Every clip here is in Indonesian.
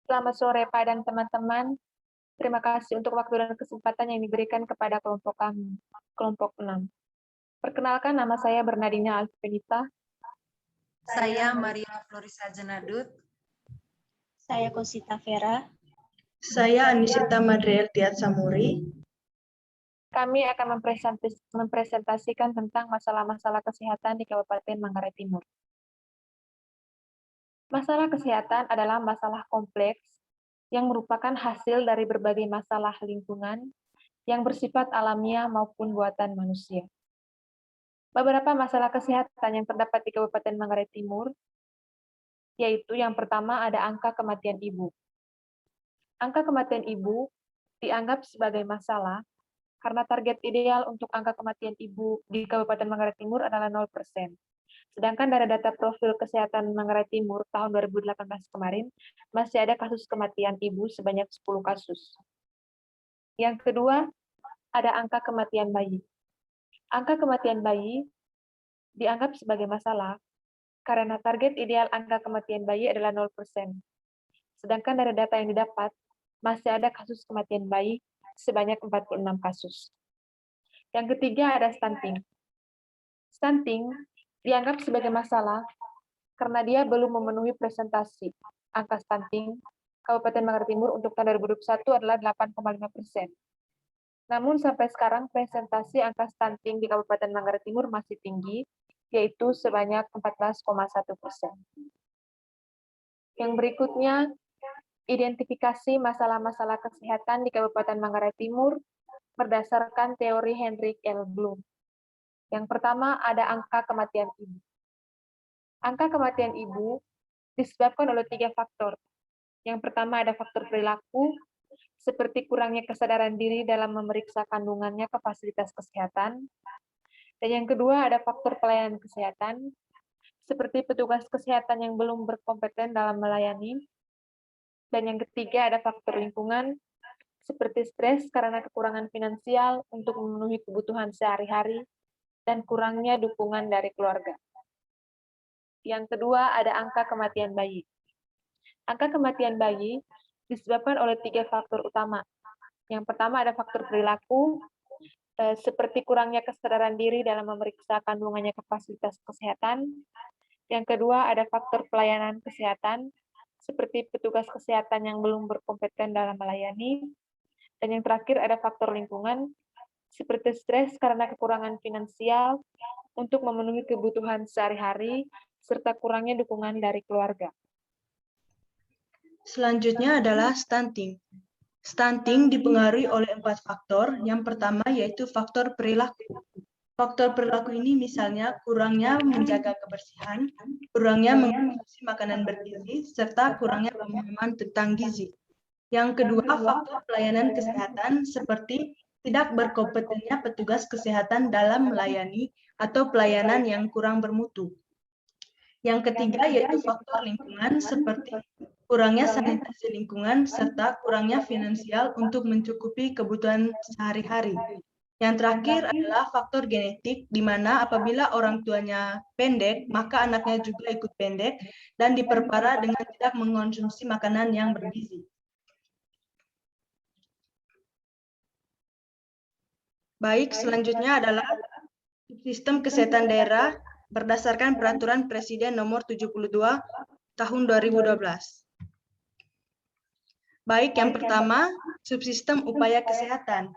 Selamat sore Pak dan teman-teman. Terima kasih untuk waktu dan kesempatan yang diberikan kepada kelompok kami, kelompok 6. Perkenalkan, nama saya Bernardina Alfinita. Saya Maria Florisa Jenadut. Saya Kosita Vera. Saya Anisita Madriel Tiat Samuri. Kami akan mempresentasikan tentang masalah-masalah kesehatan di Kabupaten Manggarai Timur. Masalah kesehatan adalah masalah kompleks yang merupakan hasil dari berbagai masalah lingkungan yang bersifat alamiah maupun buatan manusia. Beberapa masalah kesehatan yang terdapat di Kabupaten Manggarai Timur, yaitu yang pertama ada angka kematian ibu. Angka kematian ibu dianggap sebagai masalah karena target ideal untuk angka kematian ibu di Kabupaten Manggarai Timur adalah 0%. Sedangkan dari data profil kesehatan Manggarai Timur tahun 2018 kemarin, masih ada kasus kematian ibu sebanyak 10 kasus. Yang kedua, ada angka kematian bayi. Angka kematian bayi dianggap sebagai masalah karena target ideal angka kematian bayi adalah 0%. Sedangkan dari data yang didapat, masih ada kasus kematian bayi sebanyak 46 kasus. Yang ketiga ada stunting. Stunting dianggap sebagai masalah karena dia belum memenuhi presentasi. Angka stunting Kabupaten Manggarai Timur untuk tahun 2021 adalah 8,5%. Namun sampai sekarang presentasi angka stunting di Kabupaten Manggarai Timur masih tinggi, yaitu sebanyak 14,1%. Yang berikutnya, identifikasi masalah-masalah kesehatan di Kabupaten Manggarai Timur berdasarkan teori Hendrik L. Bloom. Yang pertama ada angka kematian ibu. Angka kematian ibu disebabkan oleh 3 faktor. Yang pertama ada faktor perilaku, seperti kurangnya kesadaran diri dalam memeriksa kandungannya ke fasilitas kesehatan. Dan yang kedua ada faktor pelayanan kesehatan, seperti petugas kesehatan yang belum berkompeten dalam melayani. Dan yang ketiga ada faktor lingkungan, seperti stres karena kekurangan finansial untuk memenuhi kebutuhan sehari-hari dan kurangnya dukungan dari keluarga. Yang kedua ada angka kematian bayi. Angka kematian bayi disebabkan oleh 3 faktor utama. Yang pertama ada faktor perilaku, seperti kurangnya kesadaran diri dalam memeriksa kandungannya ke fasilitas kesehatan. Yang kedua ada faktor pelayanan kesehatan, seperti petugas kesehatan yang belum berkompeten dalam melayani. Dan yang terakhir ada faktor lingkungan, seperti stres karena kekurangan finansial untuk memenuhi kebutuhan sehari-hari, serta kurangnya dukungan dari keluarga. Selanjutnya adalah stunting. Stunting dipengaruhi oleh 4 faktor. Yang pertama yaitu faktor perilaku. Faktor perilaku ini misalnya kurangnya menjaga kebersihan, kurangnya mengonsumsi makanan bergizi, serta kurangnya pemahaman tentang gizi. Yang kedua, faktor pelayanan kesehatan seperti tidak berkompetennya petugas kesehatan dalam melayani atau pelayanan yang kurang bermutu. Yang ketiga yaitu faktor lingkungan seperti kurangnya sanitasi lingkungan serta kurangnya finansial untuk mencukupi kebutuhan sehari-hari. Yang terakhir adalah faktor genetik, di mana apabila orang tuanya pendek, maka anaknya juga ikut pendek dan diperparah dengan tidak mengonsumsi makanan yang bergizi. Baik, selanjutnya adalah sistem kesehatan daerah berdasarkan Peraturan Presiden Nomor 72 Tahun 2012. Baik, yang pertama, subsistem upaya kesehatan.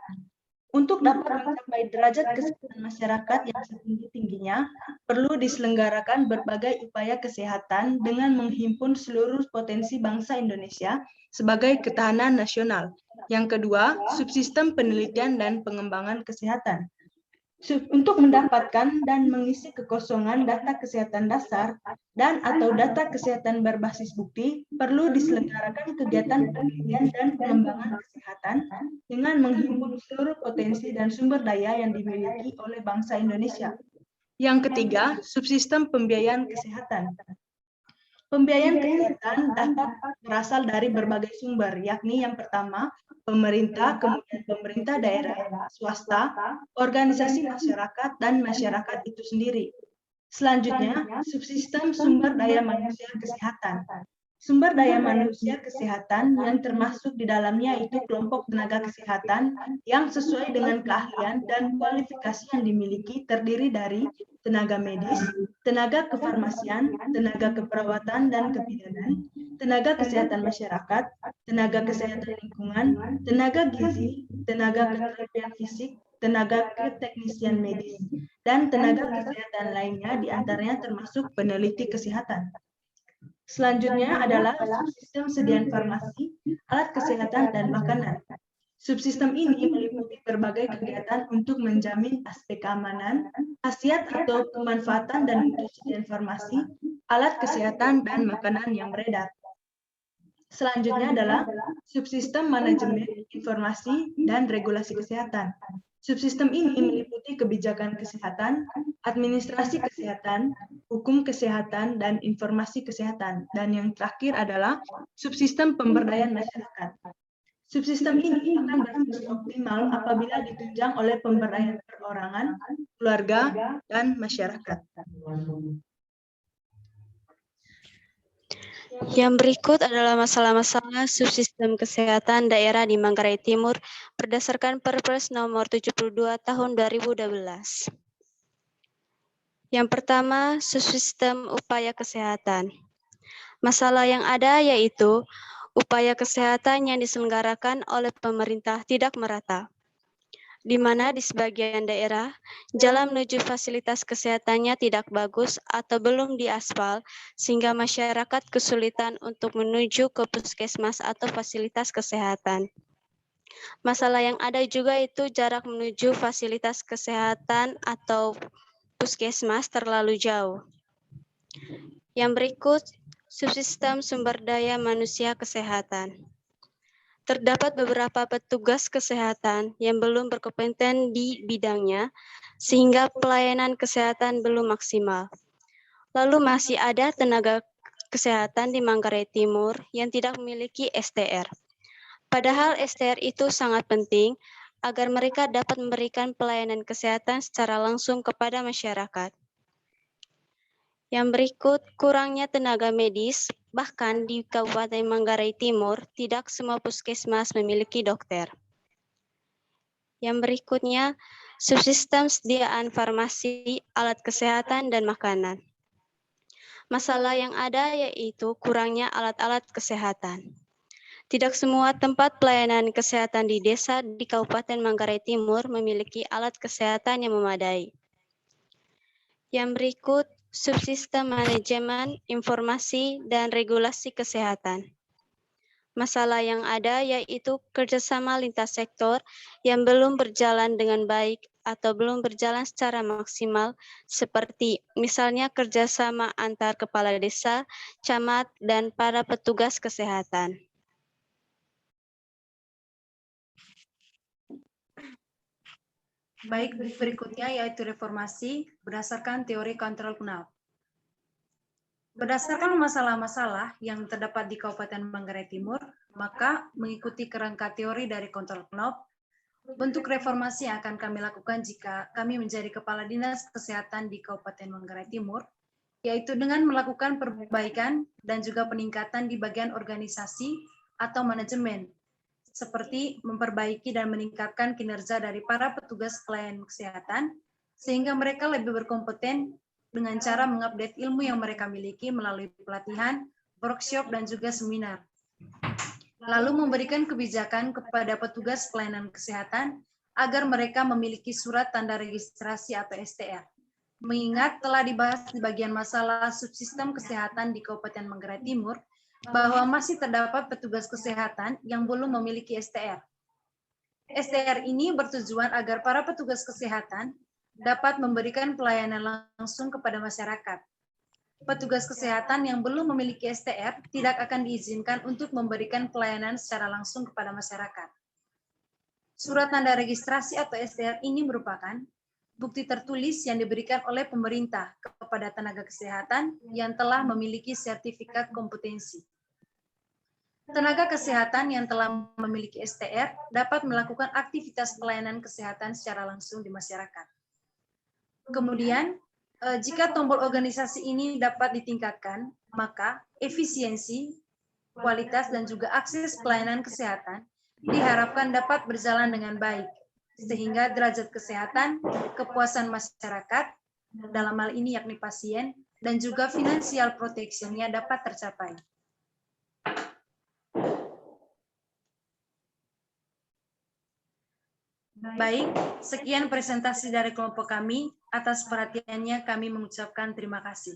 Untuk dapat mencapai derajat kesehatan masyarakat yang setinggi-tingginya, perlu diselenggarakan berbagai upaya kesehatan dengan menghimpun seluruh potensi bangsa Indonesia sebagai ketahanan nasional. Yang kedua, subsistem penelitian dan pengembangan kesehatan. Untuk mendapatkan dan mengisi kekosongan data kesehatan dasar dan atau data kesehatan berbasis bukti, perlu diselenggarakan kegiatan penelitian dan pengembangan kesehatan dengan menghimpun seluruh potensi dan sumber daya yang dimiliki oleh bangsa Indonesia. Yang ketiga, subsistem pembiayaan kesehatan. Pembiayaan kesehatan dapat berasal dari berbagai sumber, yakni yang pertama, pemerintah, kemudian pemerintah daerah, swasta, organisasi masyarakat, dan masyarakat itu sendiri. Selanjutnya, subsistem sumber daya manusia kesehatan. Sumber daya manusia kesehatan yang termasuk di dalamnya itu kelompok tenaga kesehatan yang sesuai dengan keahlian dan kualifikasi yang dimiliki terdiri dari tenaga medis, tenaga kefarmasian, tenaga keperawatan dan kebidanan, tenaga kesehatan masyarakat, tenaga kesehatan lingkungan, tenaga gizi, tenaga keterapian fisik, tenaga keteknisian medis, dan tenaga kesehatan lainnya diantaranya termasuk peneliti kesehatan. Selanjutnya adalah subsistem sediaan farmasi, alat kesehatan, dan makanan. Subsistem ini meliputi berbagai kegiatan untuk menjamin aspek keamanan, khasiat atau pemanfaatan dan mutu sediaan farmasi, alat kesehatan, dan makanan yang beredar. Selanjutnya adalah subsistem manajemen, informasi, dan regulasi kesehatan. Subsistem ini meliputi kebijakan kesehatan, administrasi kesehatan, hukum kesehatan, dan informasi kesehatan. Dan yang terakhir adalah subsistem pemberdayaan masyarakat. Subsistem ini akan berfungsi optimal apabila ditunjang oleh pemberdayaan perorangan, keluarga, dan masyarakat. Yang berikut adalah masalah-masalah subsistem kesehatan daerah di Manggarai Timur berdasarkan Perpres nomor 72 tahun 2012. Yang pertama, subsistem upaya kesehatan. Masalah yang ada yaitu upaya kesehatan yang diselenggarakan oleh pemerintah tidak merata, di mana di sebagian daerah, jalan menuju fasilitas kesehatannya tidak bagus atau belum diaspal, sehingga masyarakat kesulitan untuk menuju ke puskesmas atau fasilitas kesehatan. Masalah yang ada juga itu jarak menuju fasilitas kesehatan atau puskesmas terlalu jauh. Yang berikut, subsistem sumber daya manusia kesehatan. Terdapat beberapa petugas kesehatan yang belum berkompeten di bidangnya, sehingga pelayanan kesehatan belum maksimal. Lalu masih ada tenaga kesehatan di Manggarai Timur yang tidak memiliki STR. Padahal STR itu sangat penting agar mereka dapat memberikan pelayanan kesehatan secara langsung kepada masyarakat. Yang berikut, kurangnya tenaga medis, bahkan di Kabupaten Manggarai Timur, tidak semua puskesmas memiliki dokter. Yang berikutnya, subsistem sediaan farmasi, alat kesehatan, dan makanan. Masalah yang ada yaitu kurangnya alat-alat kesehatan. Tidak semua tempat pelayanan kesehatan di desa di Kabupaten Manggarai Timur memiliki alat kesehatan yang memadai. Yang berikut, subsistem manajemen, informasi, dan regulasi kesehatan. Masalah yang ada yaitu kerjasama lintas sektor yang belum berjalan dengan baik atau belum berjalan secara maksimal, seperti misalnya kerjasama antar kepala desa, camat, dan para petugas kesehatan. Baik, berikutnya yaitu reformasi berdasarkan teori kontrol PNAP. Berdasarkan masalah-masalah yang terdapat di Kabupaten Manggarai Timur, maka mengikuti kerangka teori dari kontrol PNAP, bentuk reformasi yang akan kami lakukan jika kami menjadi Kepala Dinas Kesehatan di Kabupaten Manggarai Timur, yaitu dengan melakukan perbaikan dan juga peningkatan di bagian organisasi atau manajemen, seperti memperbaiki dan meningkatkan kinerja dari para petugas pelayanan kesehatan, sehingga mereka lebih berkompeten dengan cara mengupdate ilmu yang mereka miliki melalui pelatihan, workshop, dan juga seminar. Lalu memberikan kebijakan kepada petugas pelayanan kesehatan agar mereka memiliki surat tanda registrasi atau STR. Mengingat telah dibahas di bagian masalah subsistem kesehatan di Kabupaten Manggarai Timur, bahwa masih terdapat petugas kesehatan yang belum memiliki STR. STR ini bertujuan agar para petugas kesehatan dapat memberikan pelayanan langsung kepada masyarakat. Petugas kesehatan yang belum memiliki STR tidak akan diizinkan untuk memberikan pelayanan secara langsung kepada masyarakat. Surat tanda registrasi atau STR ini merupakan bukti tertulis yang diberikan oleh pemerintah kepada tenaga kesehatan yang telah memiliki sertifikat kompetensi. Tenaga kesehatan yang telah memiliki STR dapat melakukan aktivitas pelayanan kesehatan secara langsung di masyarakat. Kemudian, jika tombol organisasi ini dapat ditingkatkan, maka efisiensi, kualitas, dan juga akses pelayanan kesehatan diharapkan dapat berjalan dengan baik, sehingga derajat kesehatan, kepuasan masyarakat, dalam hal ini yakni pasien, dan juga financial protection-nya dapat tercapai. Baik, sekian presentasi dari kelompok kami. Atas perhatiannya kami mengucapkan terima kasih.